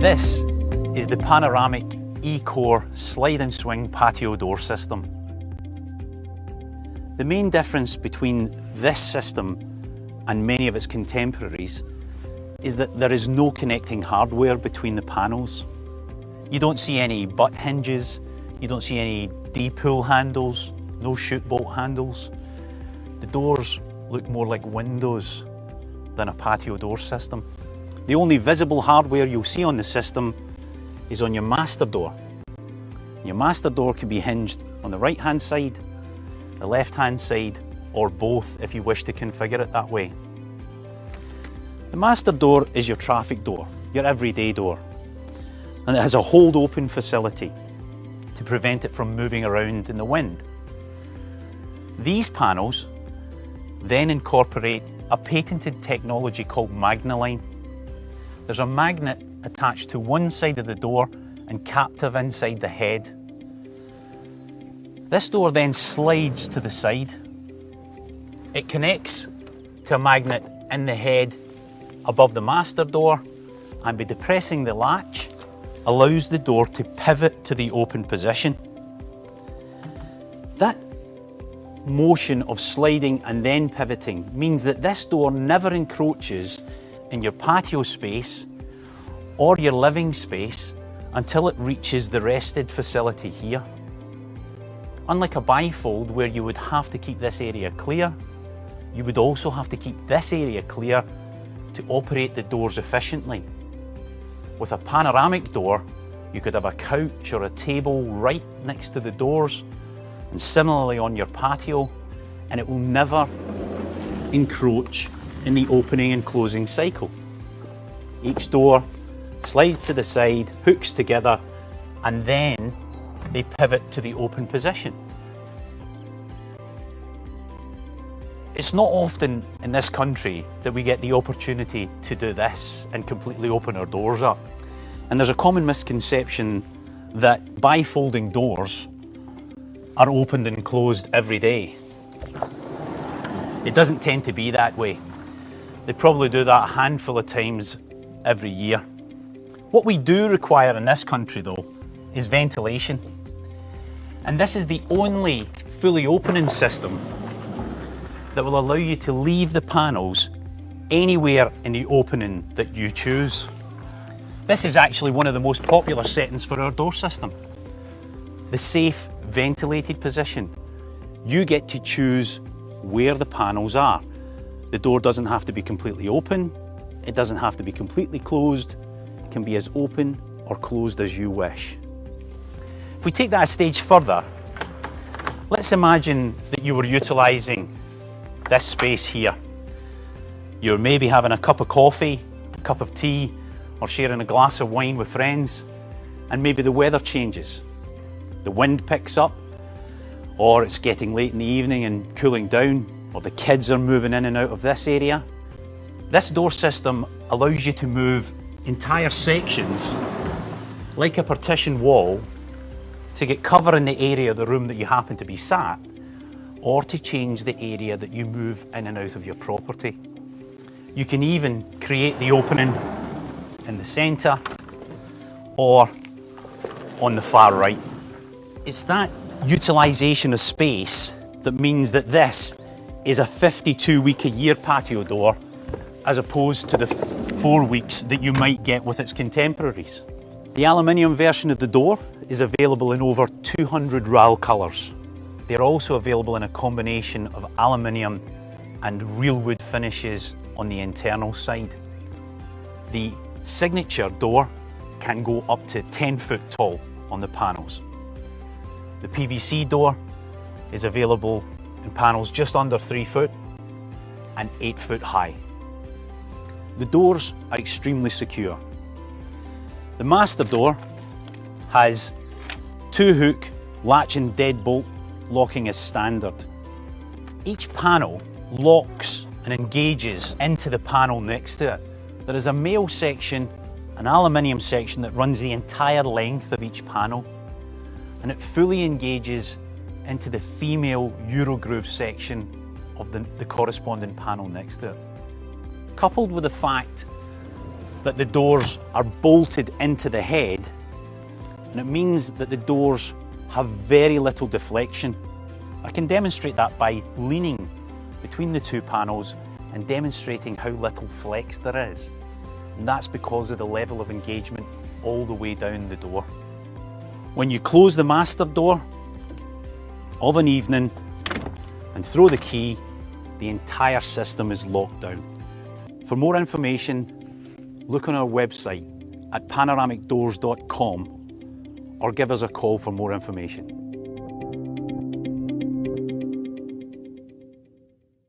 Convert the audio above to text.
This is the Panoramic E-Core slide and swing patio door system. The main difference between this system and many of its contemporaries is that there is no connecting hardware between the panels. You don't see any butt hinges, you don't see any D-pull handles, no chute bolt handles. The doors look more like windows than a patio door system. The only visible hardware you'll see on the system is on your master door. Your master door can be hinged on the right hand side, the left hand side, or both if you wish to configure it that way. The master door is your traffic door, your everyday door, and it has a hold open facility to prevent it from moving around in the wind. These panels then incorporate a patented technology called MagnaLine. There's a magnet attached to one side of the door and captive inside the head. This door then slides to the side. It connects to a magnet in the head above the master door, and by depressing the latch allows the door to pivot to the open position. That motion of sliding and then pivoting means that this door never encroaches in your patio space or your living space until it reaches the rested facility here. Unlike a bifold where you would have to keep this area clear, you would also have to keep this area clear to operate the doors efficiently. With a panoramic door, you could have a couch or a table right next to the doors, and similarly on your patio, and it will never encroach in the opening and closing cycle. Each door slides to the side, hooks together, and then they pivot to the open position. It's not often in this country that we get the opportunity to do this and completely open our doors up. And there's a common misconception that bifolding doors are opened and closed every day. It doesn't tend to be that way. They probably do that a handful of times every year. What we do require in this country though is ventilation. And this is the only fully opening system that will allow you to leave the panels anywhere in the opening that you choose. This is actually one of the most popular settings for our door system. The safe ventilated position. You get to choose where the panels are. The door doesn't have to be completely open, it doesn't have to be completely closed, it can be as open or closed as you wish. If we take that a stage further, let's imagine that you were utilising this space here. You're maybe having a cup of coffee, a cup of tea, or sharing a glass of wine with friends, and maybe the weather changes. The wind picks up, or it's getting late in the evening and cooling down, or the kids are moving in and out of this area. This door system allows you to move entire sections, like a partition wall, to get cover in the area of the room that you happen to be sat, or to change the area that you move in and out of your property. You can even create the opening in the centre or on the far right. It's that utilisation of space that means that this is a 52-week-a-year patio door as opposed to the 4 weeks that you might get with its contemporaries. The aluminium version of the door is available in over 200 RAL colours. They're also available in a combination of aluminium and real wood finishes on the internal side. The signature door can go up to 10 foot tall on the panels. The PVC door is available in panels just under 3 foot and 8 foot high. The doors are extremely secure. The master door has 2-hook latch and deadbolt locking as standard. Each panel locks and engages into the panel next to it. There is a male section, an aluminium section that runs the entire length of each panel, and it fully engages into the female Eurogroove section of the corresponding panel next to it. Coupled with the fact that the doors are bolted into the head, and it means that the doors have very little deflection. I can demonstrate that by leaning between the two panels and demonstrating how little flex there is. And that's because of the level of engagement all the way down the door. When you close the master door of an evening and throw the key, the entire system is locked down. For more information, look on our website at panoramicdoors.com or give us a call for more information.